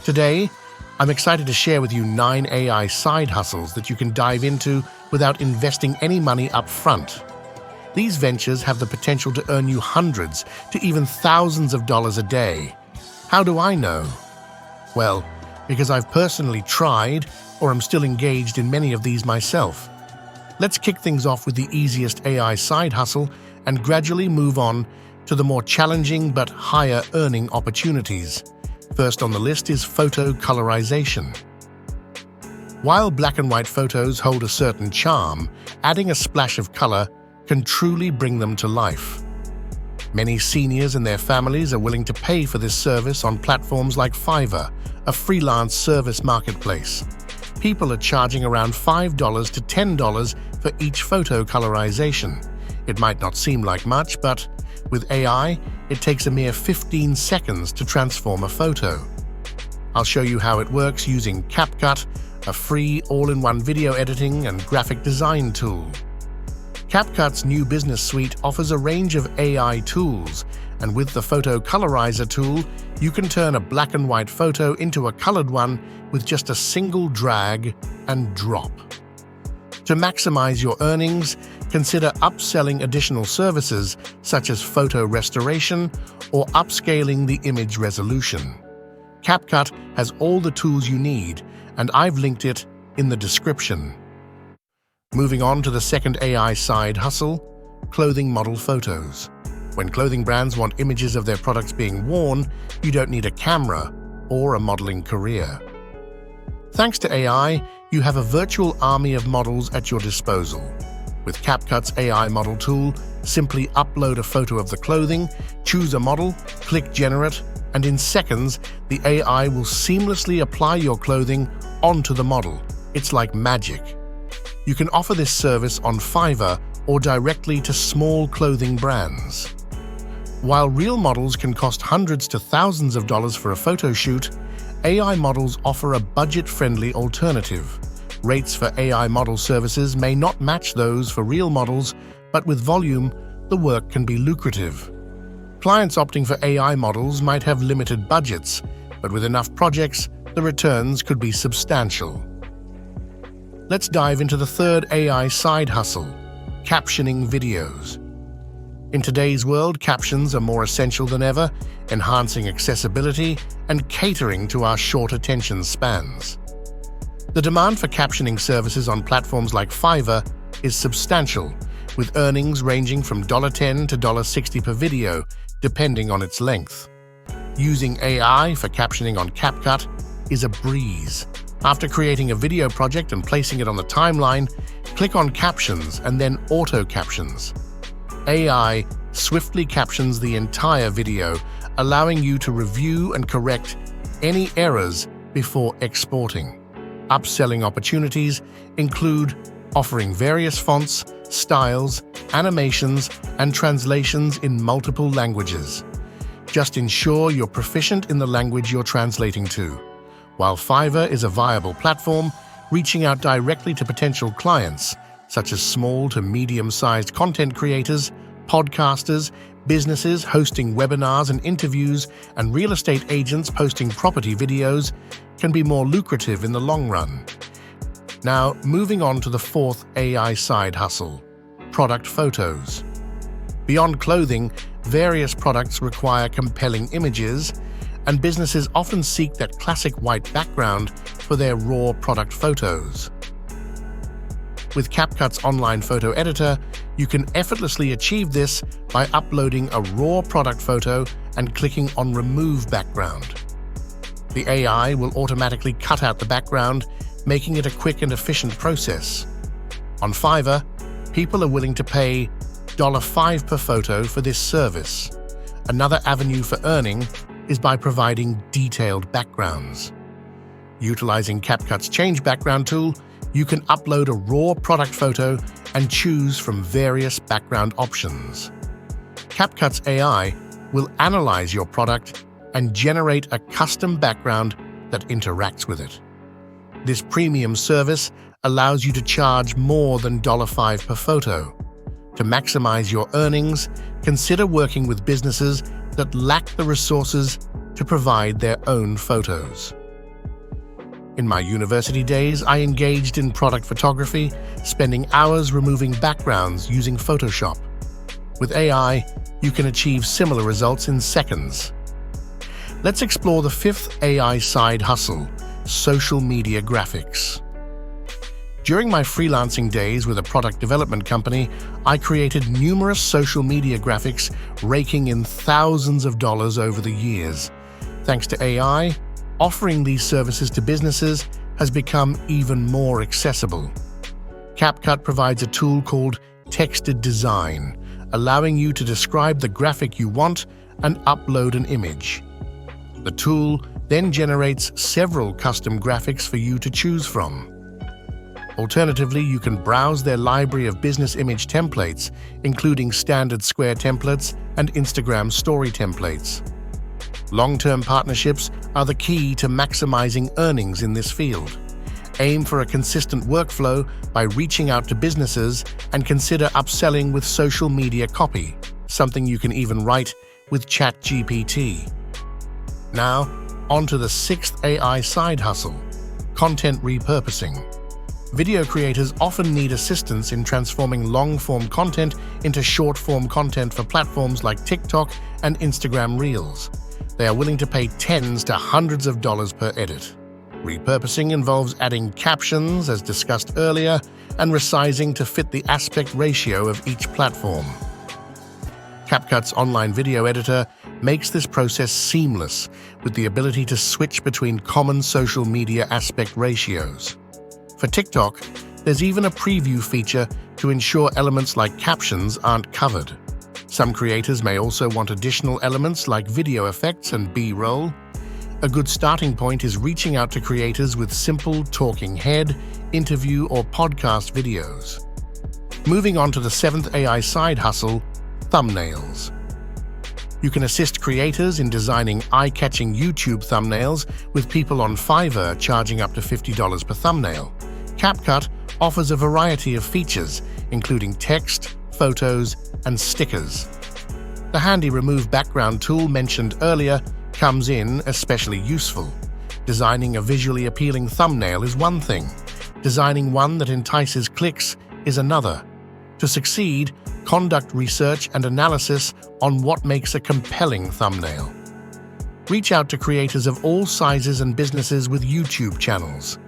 Today, I'm excited to share with you 9 AI side hustles that you can dive into without investing any money up front. These ventures have the potential to earn you hundreds to even thousands of dollars a day. How do I know? Well, because I've personally tried or am still engaged in many of these myself. Let's kick things off with the easiest AI side hustle and gradually move on to the more challenging but higher earning opportunities. First on the list is photo colorization. While black and white photos hold a certain charm, adding a splash of color can truly bring them to life. Many seniors and their families are willing to pay for this service on platforms like Fiverr, a freelance service marketplace. People are charging around $5 to $10 for each photo colorization. It might not seem like much, but with AI, it takes a mere 15 seconds to transform a photo. I'll show you how it works using CapCut, a free all-in-one video editing and graphic design tool. CapCut's new business suite offers a range of AI tools, and with the Photo Colorizer tool, you can turn a black and white photo into a colored one with just a single drag and drop. To maximize your earnings, consider upselling additional services such as photo restoration or upscaling the image resolution. CapCut has all the tools you need, and I've linked it in the description. Moving on to the second AI side hustle, clothing model photos. When clothing brands want images of their products being worn, you don't need a camera or a modeling career. Thanks to AI, you have a virtual army of models at your disposal. With CapCut's AI model tool, simply upload a photo of the clothing, choose a model, click Generate, and in seconds, the AI will seamlessly apply your clothing onto the model. It's like magic. You can offer this service on Fiverr or directly to small clothing brands. While real models can cost hundreds to thousands of dollars for a photo shoot, AI models offer a budget-friendly alternative. Rates for AI model services may not match those for real models, but with volume, the work can be lucrative. Clients opting for AI models might have limited budgets, but with enough projects, the returns could be substantial. Let's dive into the third AI side hustle, captioning videos. In today's world, captions are more essential than ever, enhancing accessibility and catering to our short attention spans. The demand for captioning services on platforms like Fiverr is substantial, with earnings ranging from $10 to $60 per video, depending on its length. Using AI for captioning on CapCut is a breeze. After creating a video project and placing it on the timeline, click on Captions and then Auto Captions. AI swiftly captions the entire video, allowing you to review and correct any errors before exporting. Upselling opportunities include offering various fonts, styles, animations, and translations in multiple languages. Just ensure you're proficient in the language you're translating to. While Fiverr is a viable platform, reaching out directly to potential clients, such as small to medium-sized content creators, podcasters, businesses hosting webinars and interviews, and real estate agents posting property videos, can be more lucrative in the long run. Now, moving on to the fourth AI side hustle, product photos. Beyond clothing, various products require compelling images, and businesses often seek that classic white background for their raw product photos. With CapCut's online photo editor, you can effortlessly achieve this by uploading a raw product photo and clicking on Remove Background. The AI will automatically cut out the background, making it a quick and efficient process. On Fiverr, people are willing to pay $5 per photo for this service. Another avenue for earning is by providing detailed backgrounds. Utilizing CapCut's Change Background tool, you can upload a raw product photo and choose from various background options. CapCut's AI will analyze your product and generate a custom background that interacts with it. This premium service allows you to charge more than $5 per photo. To maximize your earnings, consider working with businesses that lack the resources to provide their own photos. In my university days, I engaged in product photography, spending hours removing backgrounds using Photoshop. With AI, you can achieve similar results in seconds. Let's explore the fifth AI side hustle, social media graphics. During my freelancing days with a product development company, I created numerous social media graphics, raking in thousands of dollars over the years. Thanks to AI, offering these services to businesses has become even more accessible. CapCut provides a tool called Texted Design, allowing you to describe the graphic you want and upload an image. The tool then generates several custom graphics for you to choose from. Alternatively, you can browse their library of business image templates, including standard square templates and Instagram story templates. Long-term partnerships are the key to maximizing earnings in this field. Aim for a consistent workflow by reaching out to businesses and consider upselling with social media copy, something you can even write with ChatGPT. Now, on to the sixth AI side hustle, content repurposing. Video creators often need assistance in transforming long-form content into short-form content for platforms like TikTok and Instagram Reels. They are willing to pay tens to hundreds of dollars per edit. Repurposing involves adding captions, as discussed earlier, and resizing to fit the aspect ratio of each platform. CapCut's online video editor makes this process seamless, with the ability to switch between common social media aspect ratios. For TikTok, there's even a preview feature to ensure elements like captions aren't covered. Some creators may also want additional elements like video effects and B-roll. A good starting point is reaching out to creators with simple talking head, interview, or podcast videos. Moving on to the seventh AI side hustle, thumbnails. You can assist creators in designing eye-catching YouTube thumbnails, with people on Fiverr charging up to $50 per thumbnail. CapCut offers a variety of features, including text, photos, and stickers. The handy Remove Background tool mentioned earlier comes in especially useful. Designing a visually appealing thumbnail is one thing. Designing one that entices clicks is another. To succeed, conduct research and analysis on what makes a compelling thumbnail. Reach out to creators of all sizes and businesses with YouTube channels.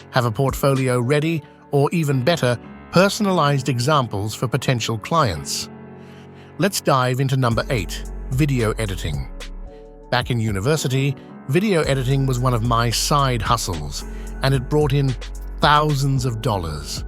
Have a portfolio ready, or even better, personalized examples for potential clients. Let's dive into number 8, video editing. Back in university, video editing was one of my side hustles, and it brought in thousands of dollars.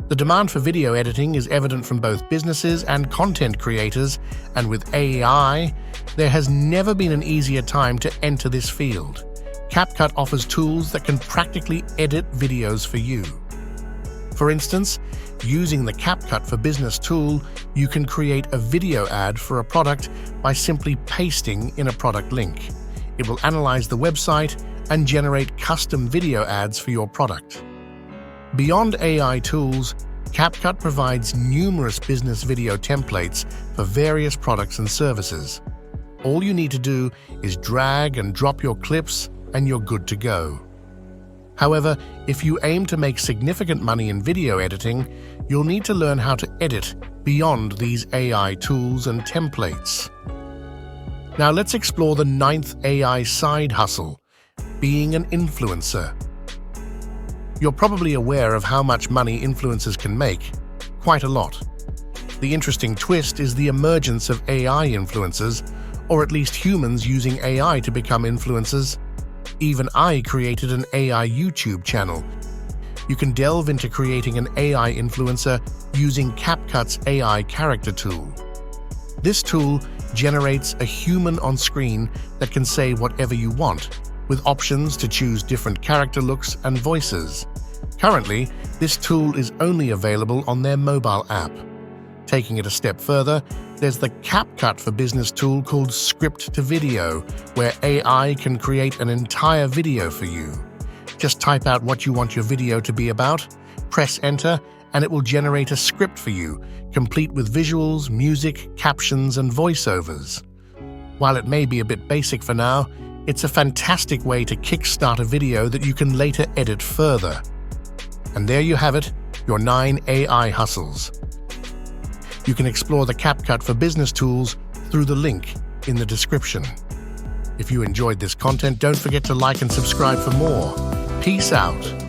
The demand for video editing is evident from both businesses and content creators, and with AI, there has never been an easier time to enter this field. CapCut offers tools that can practically edit videos for you. For instance, using the CapCut for Business tool, you can create a video ad for a product by simply pasting in a product link. It will analyze the website and generate custom video ads for your product. Beyond AI tools, CapCut provides numerous business video templates for various products and services. All you need to do is drag and drop your clips, and you're good to go. However, if you aim to make significant money in video editing, you'll need to learn how to edit beyond these AI tools and templates. Now let's explore the ninth AI side hustle, being an influencer. You're probably aware of how much money influencers can make, quite a lot. The interesting twist is the emergence of AI influencers, or at least humans using AI to become influencers. Even I created an AI YouTube channel. You can delve into creating an AI influencer using CapCut's AI character tool. This tool generates a human on screen that can say whatever you want, with options to choose different character looks and voices. Currently, this tool is only available on their mobile app. Taking it a step further, there's the CapCut for Business tool called Script to Video, where AI can create an entire video for you. Just type out what you want your video to be about, press enter, and it will generate a script for you, complete with visuals, music, captions, and voiceovers. While it may be a bit basic for now, It's a fantastic way to kickstart a video that you can later edit further. And there you have it, your 9 AI hustles. You can explore the CapCut for Business tools through the link in the description. If you enjoyed this content, don't forget to like and subscribe for more. Peace out.